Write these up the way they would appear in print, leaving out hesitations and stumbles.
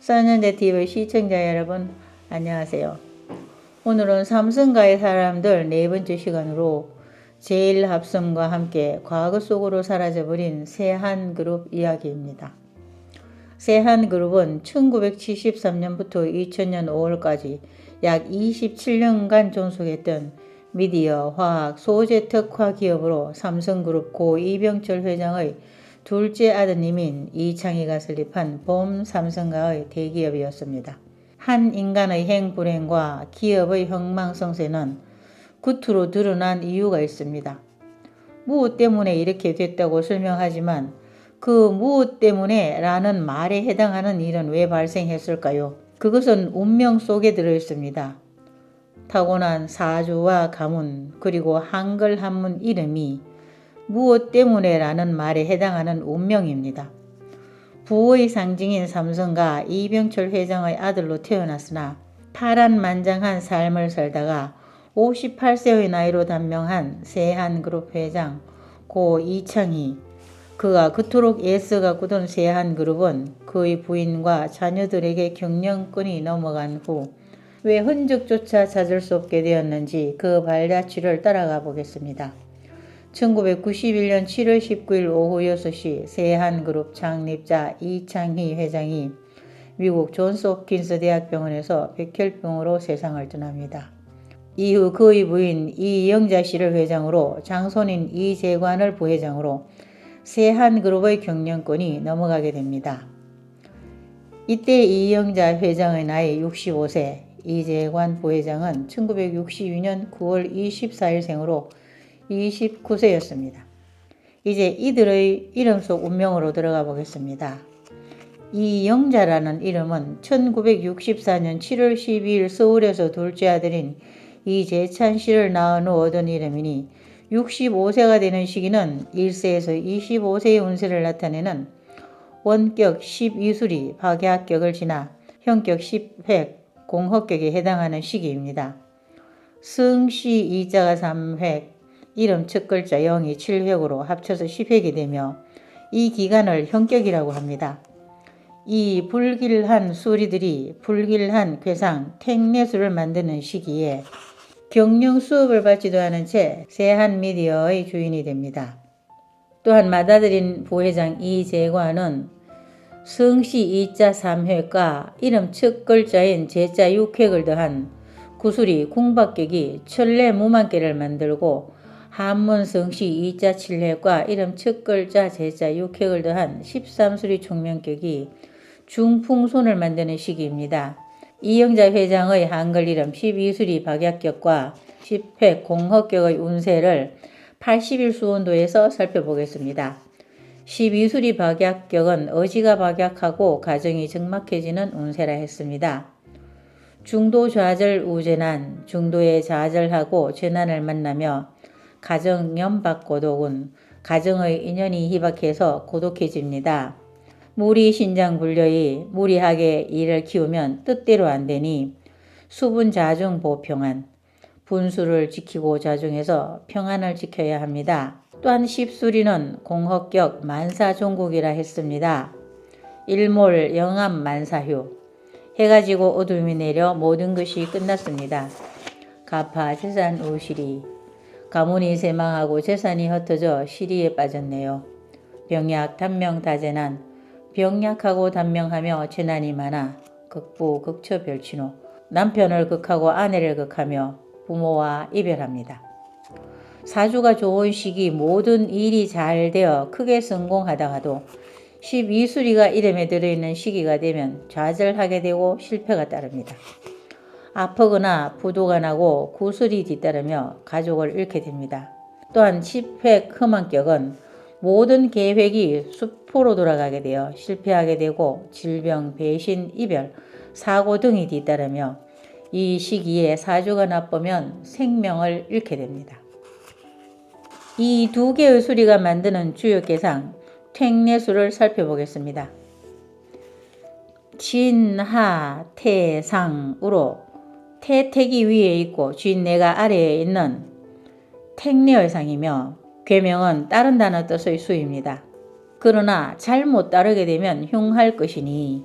써년대TV 시청자 여러분 안녕하세요. 오늘은 삼성가의 사람들 네 번째 시간으로 제일합성과 함께 과거 속으로 사라져버린 세한그룹 이야기입니다. 세한그룹은 1973년부터 2000년 5월까지 약 27년간 존속했던 미디어, 화학, 소재 특화 기업으로 삼성그룹 고 이병철 회장의 둘째 아드님인 이창희가 설립한 봄삼성가의 대기업이었습니다. 한 인간의 행불행과 기업의 흥망성쇠는 겉으로 드러난 이유가 있습니다. 무엇 때문에 이렇게 됐다고 설명하지만 그 무엇 때문에 라는 말에 해당하는 일은 왜 발생했을까요? 그것은 운명 속에 들어있습니다. 타고난 사주와 가문 그리고 한글 한문 이름이 무엇 때문에 라는 말에 해당하는 운명입니다. 부의 상징인 삼성가 이병철 회장의 아들로 태어났으나 파란만장한 삶을 살다가 58세의 나이로 단명한 세한그룹 회장 고 이창희, 그가 그토록 애써 가꾸던 세한그룹은 그의 부인과 자녀들에게 경영권이 넘어간 후 왜 흔적조차 찾을 수 없게 되었는지 그 발자취를 따라가 보겠습니다. 1991년 7월 19일 오후 6시 세한그룹 창립자 이창희 회장이 미국 존스홉킨스 대학병원에서 백혈병으로 세상을 떠납니다. 이후 그의 부인 이영자 씨를 회장으로 장손인 이재관을 부회장으로 세한그룹의 경영권이 넘어가게 됩니다. 이때 이영자 회장의 나이 65세, 이재관 부회장은 1962년 9월 24일 생으로 29세였습니다. 이제 이들의 이름 속 운명으로 들어가 보겠습니다. 이영자라는 이름은 1964년 7월 12일 서울에서 둘째 아들인 이재찬 씨를 낳은 후 얻은 이름이니 65세가 되는 시기는 1세에서 25세의 운세를 나타내는 원격 12수리 박약격을 지나 형격 10획 공허격에 해당하는 시기입니다. 승시 이자가 3획, 이름 첫 글자 0이 7획으로 합쳐서 10획이 되며 이 기간을 형격이라고 합니다. 이 불길한 수리들이 불길한 괴상, 택내수를 만드는 시기에 경영 수업을 받지도 않은 채 세한미디어의 주인이 됩니다. 또한 맏아들인 부회장 이재관은 성시 2자 3획과 이름 첫 글자인 제자 6획을 더한 구수리 궁박격이 천례 무만계를 만들고 한문 성시 2자 7획과 이름 첫 글자 제자 6획을 더한 13수리 총명격이 중풍손을 만드는 시기입니다. 이영자 회장의 한글 이름 12수리 박약격과 10획 공허격의 운세를 80일 수원도에서 살펴보겠습니다. 12수리 박약격은 어지가 박약하고 가정이 적막해지는 운세라 했습니다. 중도 좌절 우재난, 중도에 좌절하고 재난을 만나며 가정 연박 고독은 가정의 인연이 희박해서 고독해집니다. 무리 신장 불려이 무리하게 일을 키우면 뜻대로 안 되니 수분 자중 보평안, 분수를 지키고 자중해서 평안을 지켜야 합니다. 또한 십수리는 공허격 만사종국이라 했습니다. 일몰 영암 만사휴, 해가 지고 어둠이 내려 모든 것이 끝났습니다. 가파 재산 우시리, 가문이 쇠망하고 재산이 흩어져 시리에 빠졌네요. 병약 단명 다재난, 병약하고 단명하며 재난이 많아 극부 극처 별치노, 남편을 극하고 아내를 극하며 부모와 이별합니다. 사주가 좋은 시기 모든 일이 잘 되어 크게 성공하다가도 12수리가 이름에 들어있는 시기가 되면 좌절하게 되고 실패가 따릅니다. 아프거나 부도가 나고 구슬이 뒤따르며 가족을 잃게 됩니다. 또한 10획 흠한격은 모든 계획이 수포로 돌아가게 되어 실패하게 되고 질병, 배신, 이별, 사고 등이 뒤따르며 이 시기에 사주가 나쁘면 생명을 잃게 됩니다. 이 두 개의 수리가 만드는 주요 계상, 택내수를 살펴보겠습니다. 진하, 태상으로 태택이 위에 있고 진내가 아래에 있는 택내의 상이며 괴명은 따른다는 뜻의 수입니다. 그러나 잘못 따르게 되면 흉할 것이니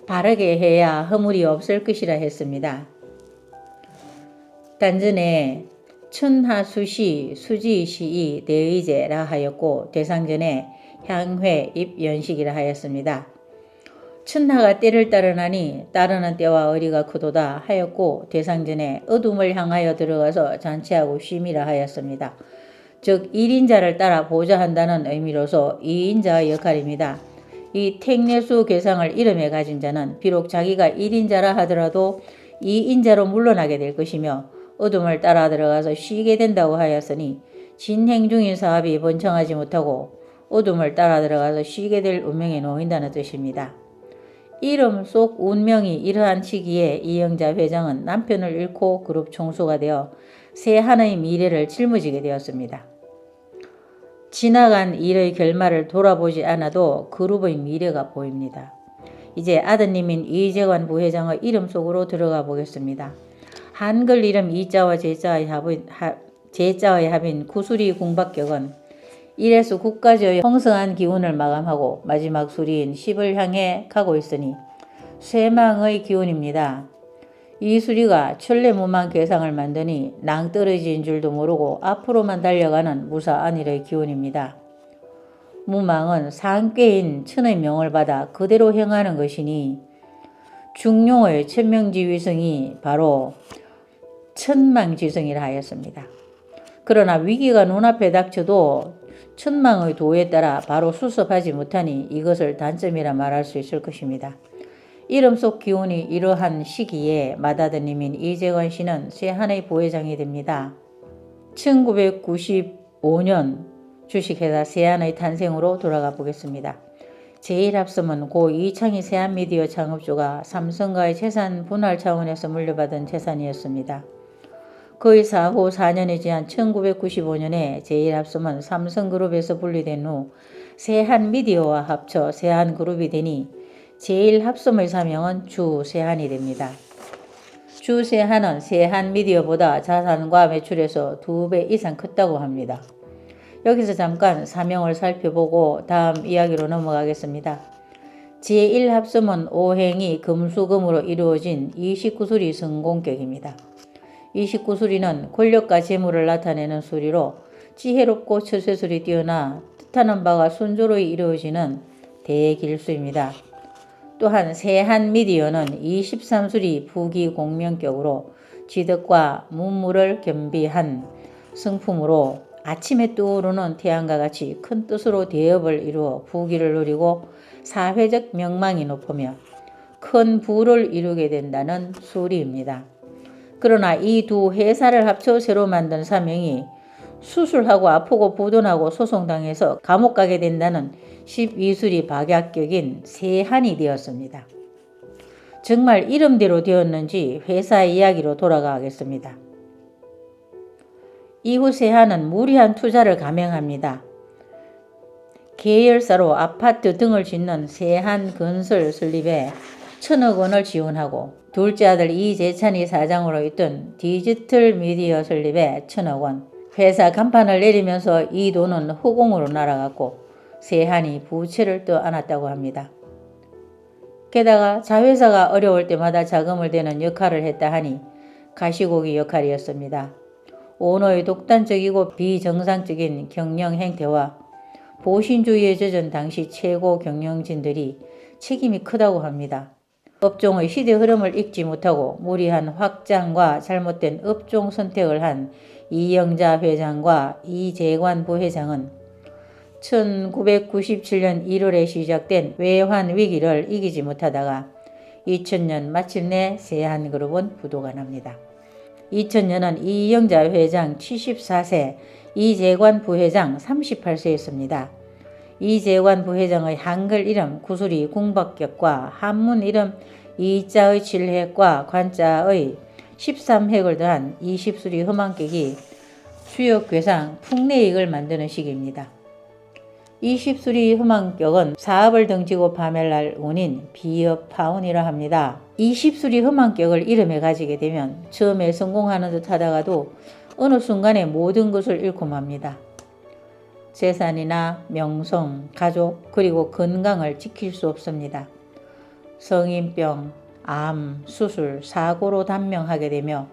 바르게 해야 허물이 없을 것이라 했습니다. 단전에 천하수시 수지시이 대의제라 하였고 대상전에 향회 입연식이라 하였습니다. 천하가 때를 따르나니 따르는 때와 어리가 크도다 하였고 대상전에 어둠을 향하여 들어가서 잔치하고 쉼이라 하였습니다. 즉 1인자를 따라 보좌한다는 의미로서 2인자의 역할입니다. 이 택례수 계상을 이름에 가진 자는 비록 자기가 1인자라 하더라도 2인자로 물러나게 될 것이며 어둠을 따라 들어가서 쉬게 된다고 하였으니 진행 중인 사업이 번창하지 못하고 어둠을 따라 들어가서 쉬게 될 운명에 놓인다는 뜻입니다. 이름 속 운명이 이러한 시기에 이영자 회장은 남편을 잃고 그룹 총수가 되어 세한의 미래를 짊어지게 되었습니다. 지나간 일의 결말을 돌아보지 않아도 그룹의 미래가 보입니다. 이제 아드님인 이재관 부회장의 이름 속으로 들어가 보겠습니다. 한글 이름 이자와 제자의 합인 구수리 궁박격은 이래서 국가제의 풍성한 기운을 마감하고 마지막 수리인 10을 향해 가고 있으니 쇠망의 기운입니다. 이 수리가 천례무망 계상을 만드니 낭떠러지인 줄도 모르고 앞으로만 달려가는 무사한 일의 기운입니다. 무망은 상괴인 천의 명을 받아 그대로 행하는 것이니 중용의 천명지위성이 바로 천망지성이라 하였습니다. 그러나 위기가 눈앞에 닥쳐도 천망의 도에 따라 바로 수습하지 못하니 이것을 단점이라 말할 수 있을 것입니다. 이름 속 기운이 이러한 시기에 맏아드님인 이재관 씨는 세한의 부회장이 됩니다. 1995년 주식회사 세한의 탄생으로 돌아가 보겠습니다. 제1합섬은 고 이창희 세한미디어 창업주가 삼성과의 재산 분할 차원에서 물려받은 재산이었습니다. 그의 사후 4년이 지난 1995년에 제1합섬은 삼성그룹에서 분리된 후 세한미디어와 합쳐 세한그룹이 되니 제1합섬의 사명은 주세한이 됩니다. 주세한은 세한미디어보다 자산과 매출에서 2배 이상 컸다고 합니다. 여기서 잠깐 사명을 살펴보고 다음 이야기로 넘어가겠습니다. 제1합섬은 오행이 금수금으로 이루어진 29수리 성공격입니다. 29수리는 권력과 재물을 나타내는 수리로 지혜롭고 처세술이 뛰어나 뜻하는 바가 순조로이 이루어지는 대길수입니다. 또한 세한미디어는 23수리 부기공명격으로 지덕과 문무를 겸비한 성품으로 아침에 떠오르는 태양과 같이 큰 뜻으로 대업을 이루어 부귀를 누리고 사회적 명망이 높으며 큰 부를 이루게 된다는 수리입니다. 그러나 이 두 회사를 합쳐 새로 만든 사명이 수술하고 아프고 부도나고 소송당해서 감옥 가게 된다는 12수리 박약격인 세한이 되었습니다. 정말 이름대로 되었는지 회사 이야기로 돌아가겠습니다. 이후 세한은 무리한 투자를 감행합니다. 계열사로 아파트 등을 짓는 세한건설 설립에 1,000억 원을 지원하고 둘째 아들 이재찬이 사장으로 있던 디지털 미디어 설립에 1,000억 원, 회사 간판을 내리면서 이 돈은 후공으로 날아갔고 세한이 부채를 떠안았다고 합니다. 게다가 자회사가 어려울 때마다 자금을 대는 역할을 했다 하니 가시고기 역할이었습니다. 오너의 독단적이고 비정상적인 경영 행태와 보신주의에 젖은 당시 최고 경영진들이 책임이 크다고 합니다. 업종의 시대 흐름을 읽지 못하고 무리한 확장과 잘못된 업종 선택을 한 이영자 회장과 이재관 부회장은 1997년 1월에 시작된 외환 위기를 이기지 못하다가 2000년 마침내 세한그룹은 부도가 납니다. 2000년은 이영자 회장 74세, 이재관 부회장 38세였습니다. 이재관 부회장의 한글 이름 구수리 궁박격과 한문 이름 이자의 7핵과 관자의 13핵을 더한 20수리 흠한격이 수역괴상 풍내익을 만드는 시기입니다. 20수리 흠한격은 사업을 등지고 파멸할 운인 비업파운이라 합니다. 20수리 흠한격을 이름에 가지게 되면 처음에 성공하는 듯 하다가도 어느 순간에 모든 것을 잃고 맙니다. 재산이나 명성, 가족, 그리고 건강을 지킬 수 없습니다. 성인병, 암, 수술, 사고로 단명하게 되며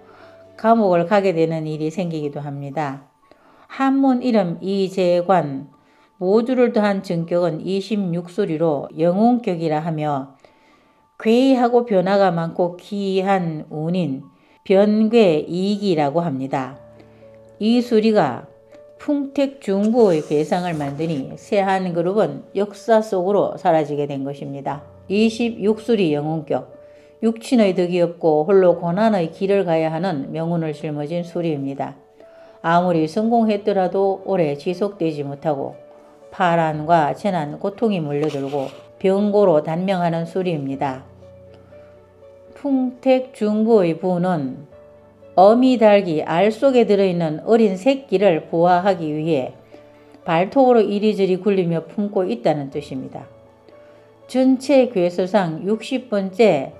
감옥을 가게 되는 일이 생기기도 합니다. 한문 이름 이재관 모두를 더한 전격은 26수리로 영웅격이라 하며 괴이하고 변화가 많고 기이한 운인 변괴이기라고 합니다. 이 수리가 풍택중부의 괴상을 만드니 세한그룹은 역사 속으로 사라지게 된 것입니다. 26수리 영웅격, 육친의 덕이 없고 홀로 고난의 길을 가야 하는 명운을 짊어진 수리입니다. 아무리 성공했더라도 오래 지속되지 못하고 파란과 재난, 고통이 몰려들고 병고로 단명하는 수리입니다. 풍택중부의 부는 어미달기 알 속에 들어있는 어린 새끼를 부화하기 위해 발톱으로 이리저리 굴리며 품고 있다는 뜻입니다. 전체 괴서상 60번째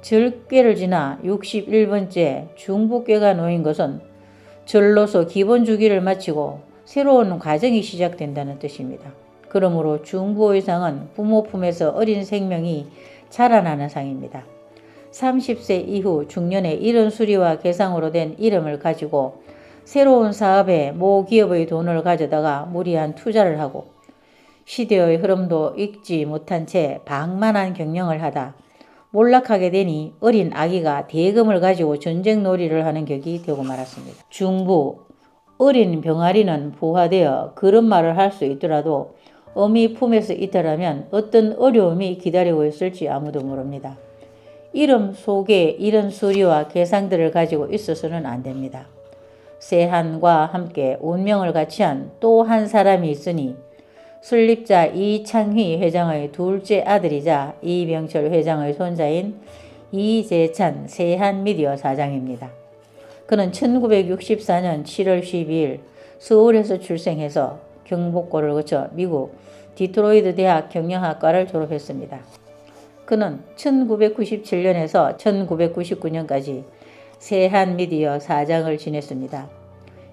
절괴를 지나 61번째 중부괴가 놓인 것은 절로서 기본 주기를 마치고 새로운 과정이 시작된다는 뜻입니다. 그러므로 중부의 상은 부모 품에서 어린 생명이 자라나는 상입니다. 30세 이후 중년에 이런 수리와 개상으로 된 이름을 가지고 새로운 사업에 모 기업의 돈을 가져다가 무리한 투자를 하고 시대의 흐름도 읽지 못한 채 방만한 경영을 하다 몰락하게 되니 어린 아기가 대금을 가지고 전쟁놀이를 하는 격이 되고 말았습니다. 중부, 어린 병아리는 부화되어 그런 말을 할 수 있더라도 어미 품에서 있더라면 어떤 어려움이 기다리고 있을지 아무도 모릅니다. 이름 속에 이런 수리와 계상들을 가지고 있어서는 안 됩니다. 세한과 함께 운명을 같이 한 또 한 사람이 있으니 설립자 이창휘 회장의 둘째 아들이자 이병철 회장의 손자인 이재찬 세한미디어 사장입니다. 그는 1964년 7월 12일 서울에서 출생해서 경복고를 거쳐 미국 디트로이트 대학 경영학과를 졸업했습니다. 그는 1997년에서 1999년까지 세한미디어 사장을 지냈습니다.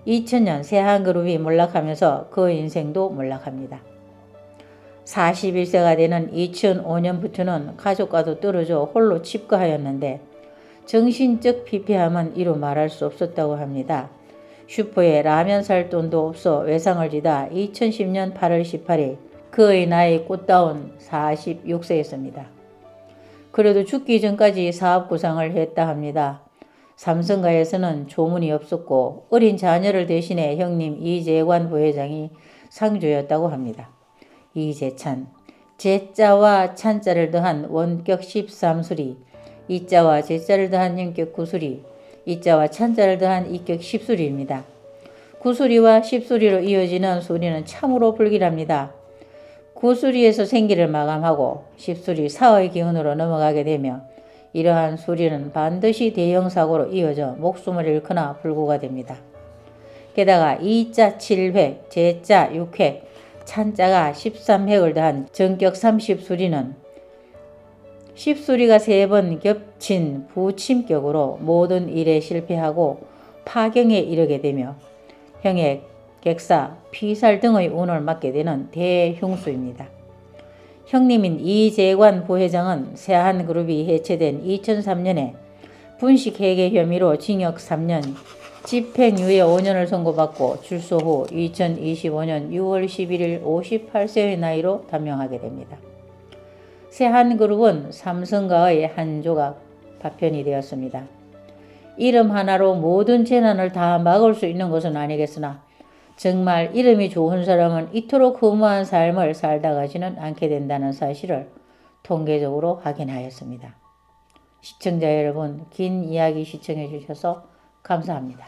2000년 세한그룹이 몰락하면서 그 인생도 몰락합니다. 41세가 되는 2005년부터는 가족과도 떨어져 홀로 집거하였는데 정신적 피폐함은 이루 말할 수 없었다고 합니다. 슈퍼에 라면 살 돈도 없어 외상을 지다 2010년 8월 18일 그의 나이 꽃다운 46세였습니다. 그래도 죽기 전까지 사업 구상을 했다 합니다. 삼성가에서는 조문이 없었고 어린 자녀를 대신해 형님 이재관 부회장이 상주였다고 합니다. 이재찬, 제자와 찬자를 더한 원격 13수리, 이자와 제자를 더한 인격 9수리, 이자와 찬자를 더한 인격 10수리입니다. 9수리와 10수리로 이어지는 수리는 참으로 불길합니다. 9수리에서 생기를 마감하고 10수리 사의 기운으로 넘어가게 되며 이러한 수리는 반드시 대형사고로 이어져 목숨을 잃거나 불구가 됩니다. 게다가 이자 7획, 제자 6획, 찬자가 13획을 더한 전격 30수리는 10수리가 3번 겹친 부침격으로 모든 일에 실패하고 파경에 이르게 되며 형액, 객사, 피살 등의 운을 맞게 되는 대흉수입니다. 형님인 이재관 부회장은 세한그룹이 해체된 2003년에 분식회계 혐의로 징역 3년, 집행유예 5년을 선고받고 출소 후 2025년 6월 11일 58세의 나이로 단명하게 됩니다. 세한그룹은 삼성가의 한 조각 파편이 되었습니다. 이름 하나로 모든 재난을 다 막을 수 있는 것은 아니겠으나 정말 이름이 좋은 사람은 이토록 허무한 삶을 살다 가지는 않게 된다는 사실을 통계적으로 확인하였습니다. 시청자 여러분, 긴 이야기 시청해 주셔서 감사합니다.